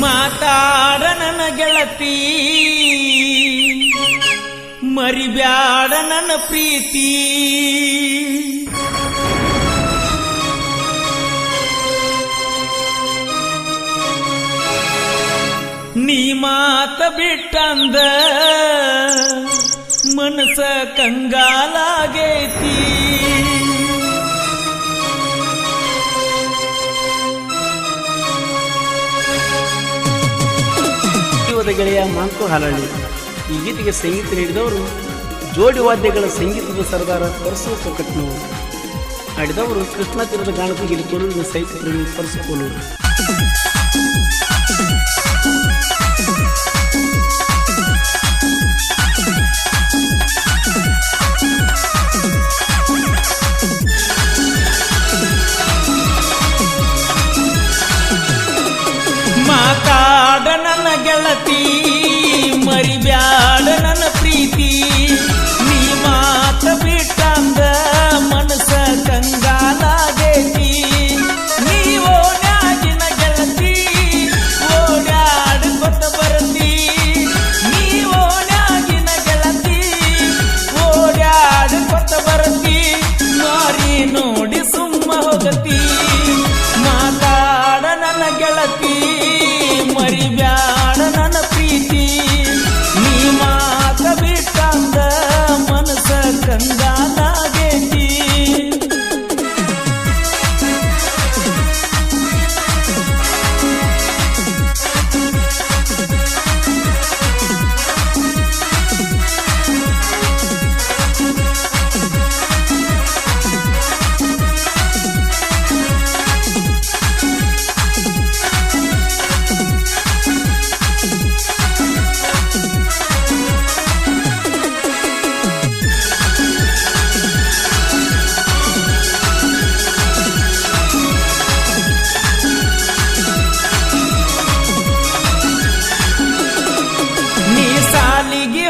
ಮಾತಾಡ ನನ್ನ ಗೆಳತಿ ಮರಿಬ್ಯಾಡ ನನ್ನ ಪ್ರೀತಿ ನೀ ಮಾತ ಬಿಟ್ಟಂದ ಮನಸ ಕಂಗಾಲಾಗೈತಿ ಗೆಳೆಯ ಮಾಂಕು ಹಾಲಳ್ಳಿ. ಈ ಗೀತೆಗೆ ಸಂಗೀತ ನೀಡಿದವರು ಜೋಡಿ ವಾದ್ಯಗಳ ಸಂಗೀತದ ಸರದಾರ ಪರಸು ಕೊಕ್ಕಟ್ನವರು. ಹಾಡಿದವರು ಕೃಷ್ಣ ತೀರದ ಗಾಣದ ಕೊಲೂರಿನ ಸಾಹಿತ್ಯ ಪ್ರೇಮಿ ಪರಸು ಕೊಲೂರು. ಮಾತಾಡ ನನ್ನ ಗೆಳತಿ ಮರಿಬ್ಯಾಡ ನನ್ನ ಪ್ರೀತಿ ನೀ ಮಾತ ಬಿಟ್ಟಂದ ಮನಸ ಕಂಗಾಲಾಗೈತಿ ನೀ ಓಡ್ಯಾಗಿನ ಗೆಳತಿ ಓಡ್ಯಾಡ್ಕೊತ ಬರತಿ ನೀ ಓಡ್ಯಾಗಿನ ಗೆಳತಿ ಓಡ್ಯಾಡ್ಕೊತ ಬರತಿ ಮಾರಿ ನೋಡಿ ಸುಮ್ಮ ಹೋಗತಿ ಮಾತಾಡ ನನ್ನ ಗೆಳತಿ ಮರಿಬ್ಯಾಡ ನನ್ನ ಪ್ರೀತಿ ನೀ ಮಾತ ಬಿಟ್ಟಂದ ಮನಸ ಕಂಗಾಲಾಗೈತಿ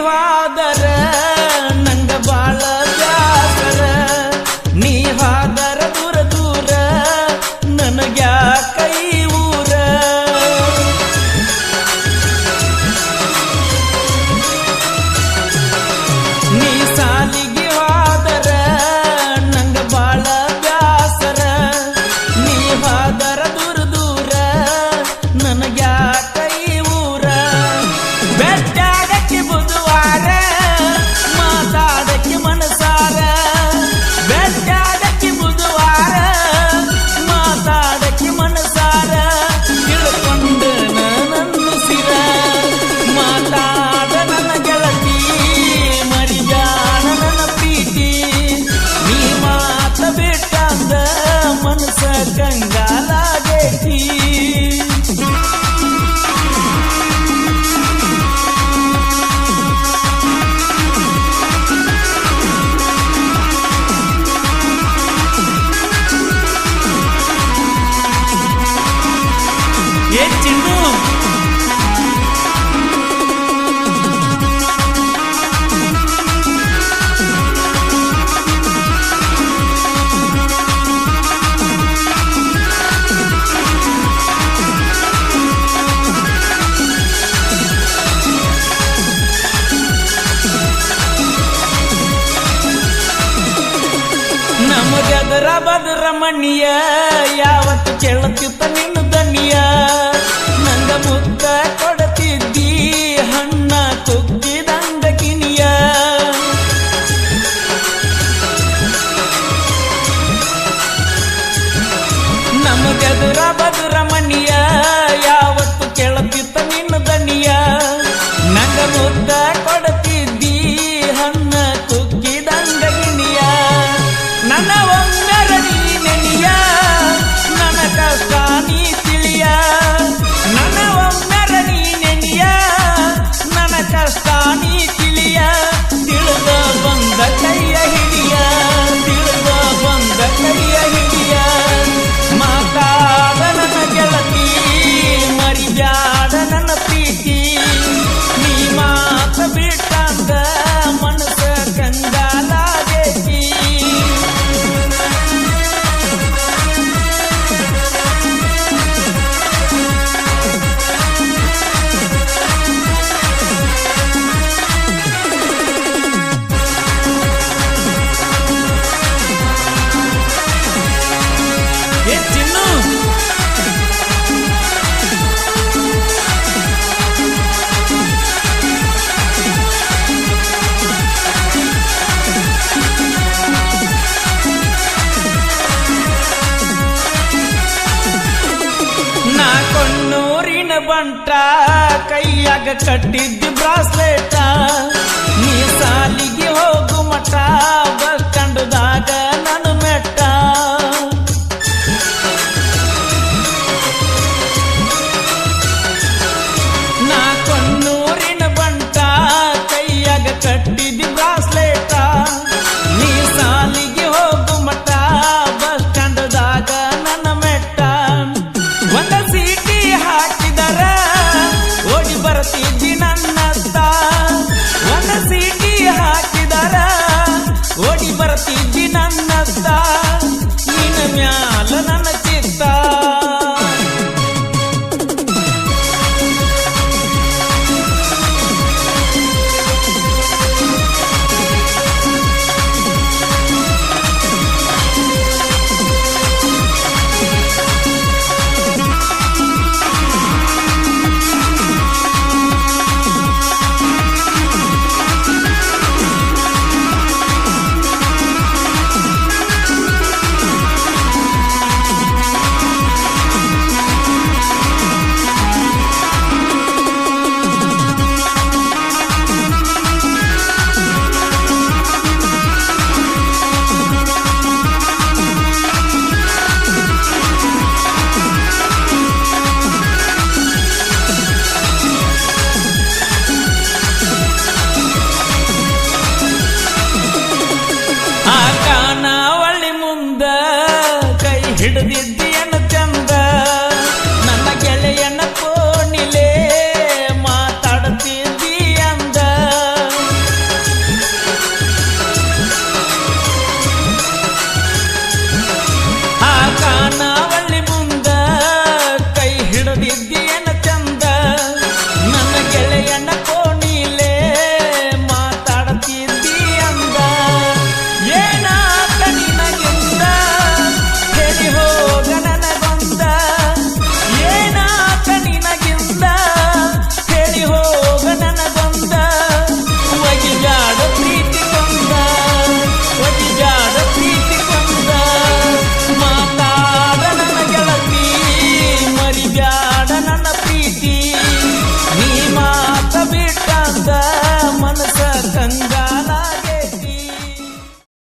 ಹಾದರ ನಂಗ ಬಾಳ ಬ್ಯಾಸರ ನೀ ಹಾದರ ದೂರ ದೂರ ನನಗ್ಯಾಕ ಈ ಊರ ನೀ ಸಾಲಿಗೆ ಹಾದರ ನಂಗ ಬಾಳ ಬ್ಯಾಸರ ನೀ ಹಾದರ ದೂರ ದೂರ ನನಗ್ಯಾಕ ಈ ಊರ ಬೆಟ್ಟಾಡಕ್ಕೆ ಬುಧವಾರ ಮಾತಾಡಕ್ಕೆ ಮನಸಾರ ಬೆಟ್ಟಾಡಕ್ಕೆ ಬುಧವಾರ ಮಾತಾಡಕ್ಕೆ ಮನಸಾರ ತಿಳ್ಕೊಂಡು ನನ್ನಿಸಿರ ಮಾತಾಡ ನನ್ನ ಗೆಳತಿ ಮರಿಬ್ಯಾಡ ನನ್ನ ಪ್ರೀತಿ ನೀ ಮಾತ ಬಿಟ್ಟಂದ ಮನಸ ಕಂಗಾಲಾಗೈತಿ ಚಿನ್ನು ನಮಗದರ ಬದರ ಮಣ್ಣಿಯ ಯಾವತ್ತು ಕೇಳುತ್ತಿತ್ತ ನಿನ್ನ ದನಿಯ ನಂಗ ಮುತ್ತ ಕೊಡತಿದ್ದಿ ಹಣ್ಣ ತುಗ್ಗಿದಂಗ ಕಿನಿಯ ನಮಗದರ ಬದರ ಮಣ್ಣಿಯ ಯಾವತ್ತು ಕೇಳುತ್ತಿತ್ತ ನಿನ್ನ ದನಿಯ ನಂಗ ಮುತ್ತ ಕೊಡತಿದ್ದಿ ಹಣ್ಣ ತುಗ್ಗಿದಂಗ ಕಿನಿಯ ನನ್ನ ಒಮ್ಮೆರ ನೀ ನೆನೆಯ ನನ್ನ ಕಷ್ಟ ನೀ ತಿಳಿಯ ನನ್ನ ಒಮ್ಮೆರ ನೀ ನೆನೆಯ ನನ್ನ ಕಷ್ಟ ನೀ ತಿಳಿಯ ತಿಳಿದ ಬಂದ ಕೈಯ ಹಿಡಿಯ ತಿಳಿದ ಬಂದ ಕೈಯ ಹಿಡಿಯ ಮಾತಾಡ ನನ್ನ ಗೆಳತಿ ಮರಿಬ್ಯಾಡ ನನ್ನ ಪ್ರೀತಿ ನೀ ಮಾತ ಬಿಟ್ಟಂದ ಮನಸ ಕಂಗಾಲಾಗೈತಿ ಬಂಟ ಕೈಯಾಗ ಕಟ್ಟಿದ್ದಿ ಬ್ರಾಸ್ಲೆಟ ನೀ ಸಾಲಿಗೆ ಹೋಗು ಮಠ ಬಸ್ ಸ್ಟ್ಯಾಂಡ್ದಾಗ ನನ್ನ ಮೆಟ್ಟ ನಾ ಕೊನ್ನೂರಿನ ಬಂಟ ಕೈಯಾಗ ಕಟ್ಟಿದ್ದಿ ಬ್ರಾಸ್ಲೆಟ ನೀ ಸಾಲಿಗೆ ಹೋಗು ಮಠ ಬಸ್ ಸ್ಟ್ಯಾಂಡ್ದಾಗ ನನ್ನ ಮೆಟ್ಟ ಒಂದ ಸೀಟಿ ಹಾಕಿದರ ಓಡಿ ಬರ್ತಿದ್ದಿ ನನ್ನತ್ತ ಒಂದ ಸೀಟಿ ಹಾಕಿದರ ಓಡಿ ಬರ್ತಿದ್ದಿ ನನ್ನತ್ತ ನಿನ್ನ ಮ್ಯಾಲ ನನ್ನ ಚಿತ್ತ